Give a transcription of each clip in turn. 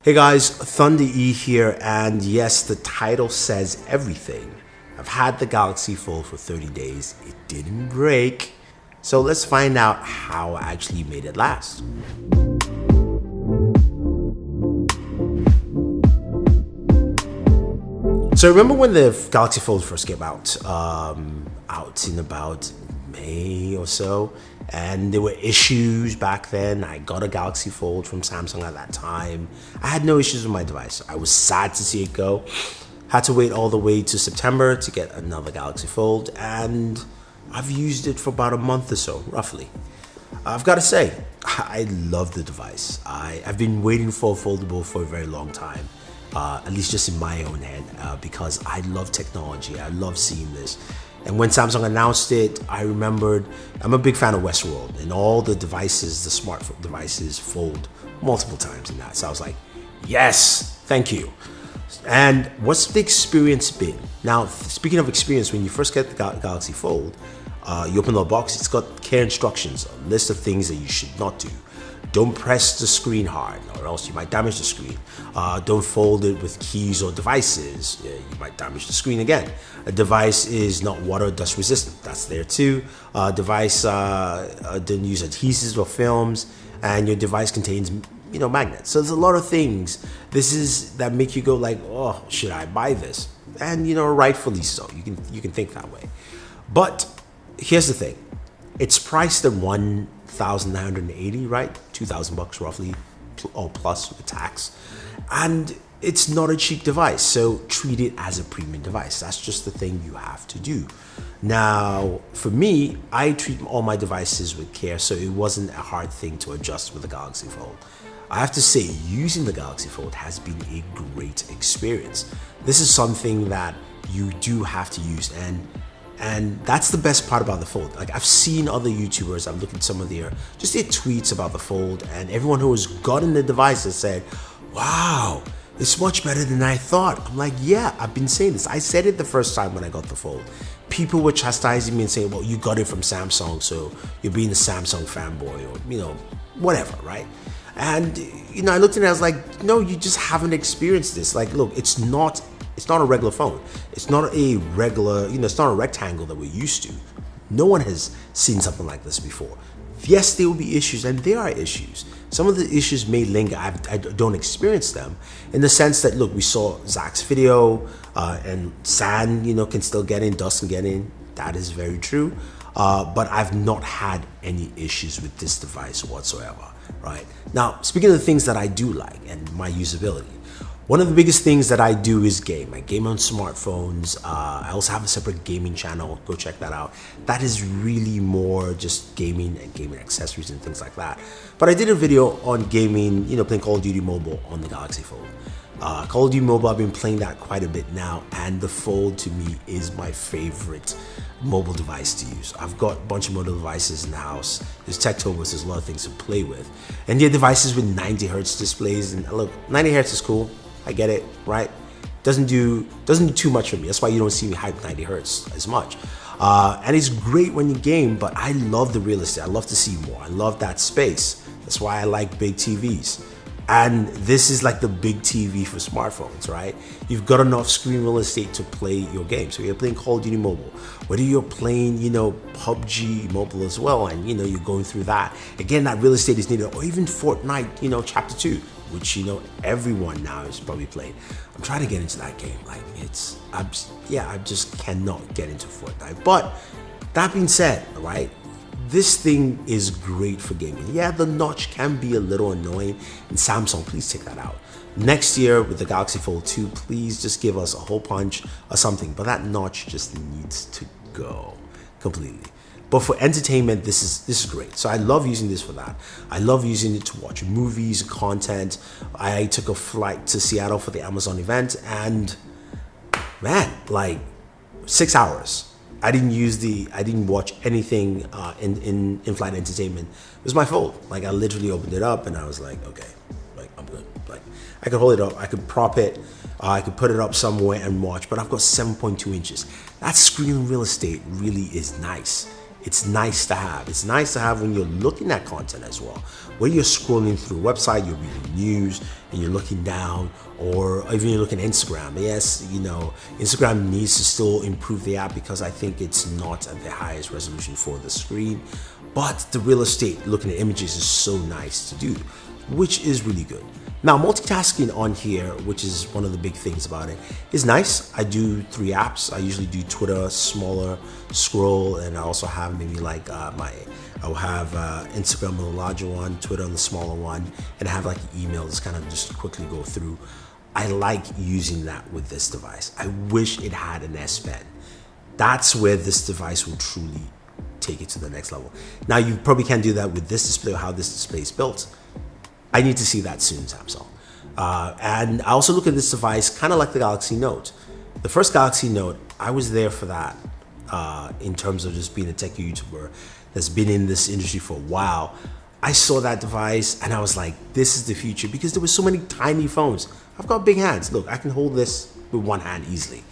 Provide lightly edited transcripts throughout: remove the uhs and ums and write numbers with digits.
Hey guys, Thunder E here, and yes, the title says everything. I've had the Galaxy Fold for 30 days. It didn't break. So let's find out how I actually made it last. So remember when the Galaxy Fold first came out in about May or so, and there were issues back then. I got a Galaxy Fold from Samsung at that time. I had no issues with my device. I was sad to see it go. Had to wait all the way to September to get another Galaxy Fold, and I've used it for about a month or so, roughly. I've got to say, I love the device. I've been waiting for a foldable for a very long time. At least just in my own head, because I love technology. I love seeing this. And when Samsung announced it, I remembered, I'm a big fan of Westworld, and all the devices, the smartphone devices, fold multiple times in that. So I was like, yes, thank you. And what's the experience been? Now, speaking of experience, when you first get the Galaxy Fold, you open the box, it's got care instructions, a list of things that you should not do. Don't press the screen hard, or else you might damage the screen. Don't fold it with keys or devices. You might damage the screen again. A device is not water or dust resistant. That's there too. Device don't use adhesives or films, and your device contains magnets. So there's a lot of things. That make you go like, oh, should I buy this? And rightfully so. You can think that way. But here's the thing. It's priced at $1,980, right? $2,000 roughly, or plus with tax. And it's not a cheap device, so treat it as a premium device. That's just the thing you have to do. Now, for me, I treat all my devices with care, so it wasn't a hard thing to adjust with the Galaxy Fold. I have to say, using the Galaxy Fold has been a great experience. This is something that you do have to use, and that's the best part about the Fold. Like, I've seen other YouTubers, I've looked at some of their tweets about the Fold, and everyone who has gotten the device has said, wow, it's much better than I thought. I'm like, yeah, I've been saying this. I said it the first time when I got the Fold. People were chastising me and saying, well, you got it from Samsung, so you're being a Samsung fanboy, or, whatever, right? And, I looked at it, I was like, no, you just haven't experienced this. Like, look, it's not a regular phone. It's not a regular, it's not a rectangle that we're used to. No one has seen something like this before. Yes, there will be issues, and there are issues. Some of the issues may linger. I don't experience them in the sense that, look, we saw Zach's video, and sand, can still get in, dust can get in. That is very true. But I've not had any issues with this device whatsoever, right? Now, speaking of the things that I do like and my usability, one of the biggest things that I do is game. I game on smartphones. I also have a separate gaming channel. Go check that out. That is really more just gaming and gaming accessories and things like that. But I did a video on gaming, playing Call of Duty Mobile on the Galaxy Fold. Call of Duty Mobile, I've been playing that quite a bit now, and the Fold to me is my favorite mobile device to use. I've got a bunch of mobile devices in the house. There's Techtopus, there's a lot of things to play with. And they're devices with 90 hertz displays, and look, 90 hertz is cool. I get it, right? Doesn't do too much for me. That's why you don't see me hype 90 hertz as much. And it's great when you game, but I love the real estate. I love to see more. I love that space. That's why I like big TVs. And this is like the big TV for smartphones, right? You've got enough screen real estate to play your game. So you're playing Call of Duty Mobile, whether you're playing, PUBG Mobile as well, and, you're going through that. Again, that real estate is needed, or even Fortnite, Chapter 2. Which everyone now is probably playing. I'm trying to get into that game. Like I just cannot get into Fortnite. But that being said, right, this thing is great for gaming. Yeah, the notch can be a little annoying. And Samsung, please take that out. Next year with the Galaxy Fold 2, please just give us a hole punch or something. But that notch just needs to go completely. But for entertainment, this is great. So I love using this for that. I love using it to watch movies, content. I took a flight to Seattle for the Amazon event, and man, like 6 hours. I didn't watch anything in flight entertainment. It was my Fold. Like, I literally opened it up and I was like, okay, like, I'm good. Like, I could hold it up, I could prop it, I could put it up somewhere and watch, but I've got 7.2 inches. That screen real estate really is nice. It's nice to have. It's nice to have when you're looking at content as well. When you're scrolling through a website, you're reading news and you're looking down, or even you're looking at Instagram. Yes, you know, Instagram needs to still improve the app because I think it's not at the highest resolution for the screen. But the real estate, looking at images, is so nice to do, which is really good. Now, multitasking on here, which is one of the big things about it, is nice. I do 3 apps. I usually do Twitter, smaller scroll, and I also have maybe like I'll have Instagram on the larger one, Twitter on the smaller one, and I have like emails kind of just quickly go through. I like using that with this device. I wish it had an S Pen. That's where this device will truly take it to the next level. Now, you probably can't do that with this display or how this display is built. I need to see that soon, Samsung. And I also look at this device kind of like the Galaxy Note. The first Galaxy Note, I was there for that in terms of just being a tech YouTuber that's been in this industry for a while. I saw that device and I was like, this is the future, because there were so many tiny phones. I've got big hands. Look, I can hold this with one hand easily.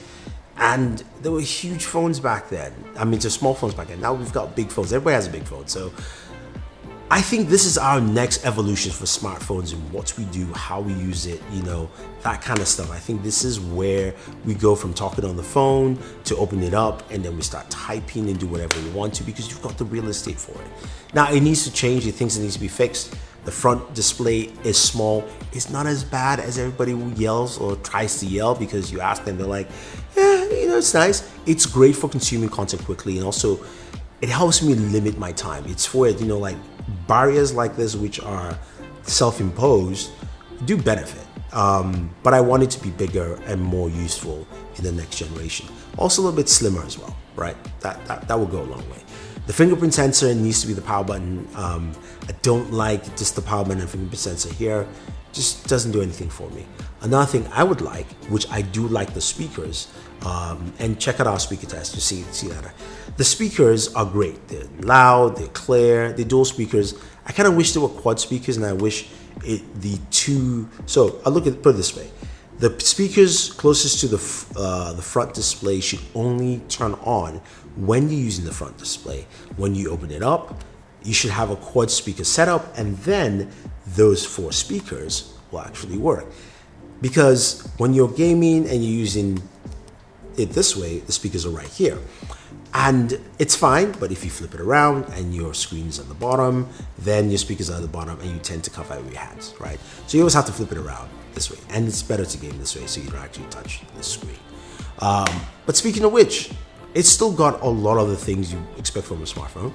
And there were huge phones back then. I mean, just small phones back then. Now we've got big phones. Everybody has a big phone. So I think this is our next evolution for smartphones and what we do, how we use it, you know, that kind of stuff. I think this is where we go from talking on the phone to open it up, and then we start typing and do whatever we want to, because you've got the real estate for it. Now, it needs to change. It thinks it needs to be fixed. The front display is small. It's not as bad as everybody yells or tries to yell, because you ask them, they're like, yeah, you know, it's nice. It's great for consuming content quickly, and also it helps me limit my time. It's for it, you know, like barriers like this, which are self-imposed, do benefit. But I want it to be bigger and more useful in the next generation. Also a little bit slimmer as well, right? That will go a long way. The fingerprint sensor needs to be the power button. I don't like just the power button and fingerprint sensor here. Just doesn't do anything for me. Another thing I would like, which I do like, the speakers, and check out our speaker test to see that. The speakers are great. They're loud, they're clear, they're dual speakers. I kind of wish they were quad speakers, and I wish so put it this way. The speakers closest to the front display should only turn on when you're using the front display. When you open it up, you should have a quad speaker setup, and then those 4 speakers will actually work. Because when you're gaming and you're using it this way, the speakers are right here. And it's fine, but if you flip it around and your screen is at the bottom, then your speakers are at the bottom and you tend to cover it with your hands, right? So you always have to flip it around this way. And it's better to game this way so you don't actually touch the screen. But speaking of which, it's still got a lot of the things you expect from a smartphone.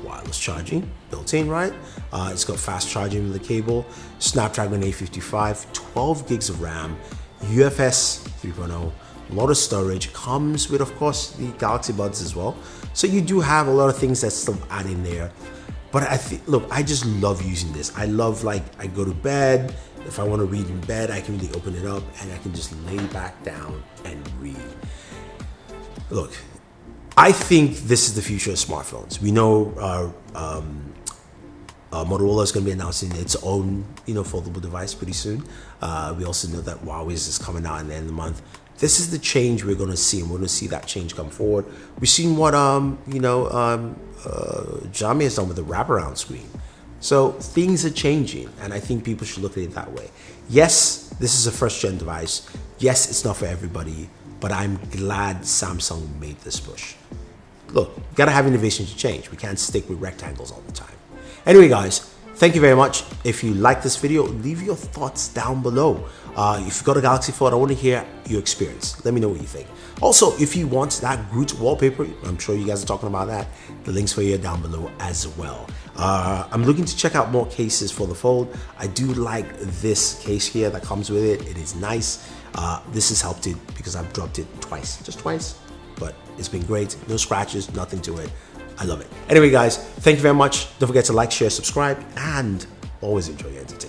Wireless charging, built in, right? It's got fast charging with the cable, Snapdragon 855, 12 gigs of RAM, UFS 3.0, a lot of storage. Comes with, of course, the Galaxy Buds as well. So you do have a lot of things that still add in there. But I just love using this. I love, like, I go to bed. If I want to read in bed, I can really open it up and I can just lay back down and read. Look, I think this is the future of smartphones. We know Motorola is going to be announcing its own, foldable device pretty soon. We also know that Huawei's is coming out in the end of the month. This is the change we're going to see, and we're going to see that change come forward. We've seen what Xiaomi has done with the wraparound screen. So things are changing, and I think people should look at it that way. Yes, this is a first-gen device. Yes, it's not for everybody, but I'm glad Samsung made this push. Look, you gotta have innovation to change. We can't stick with rectangles all the time. Anyway, guys, thank you very much. If you like this video, leave your thoughts down below. If you've got a Galaxy Fold, I want to hear your experience. Let me know what you think. Also, if you want that Groot wallpaper, I'm sure you guys are talking about that. The links for you are down below as well. I'm looking to check out more cases for the Fold. I do like this case here that comes with it. It is nice. This has helped it because I've dropped it twice, just twice, but it's been great. No scratches, nothing to it. I love it. Anyway, guys, thank you very much. Don't forget to like, share, subscribe, and always enjoy your entertainment.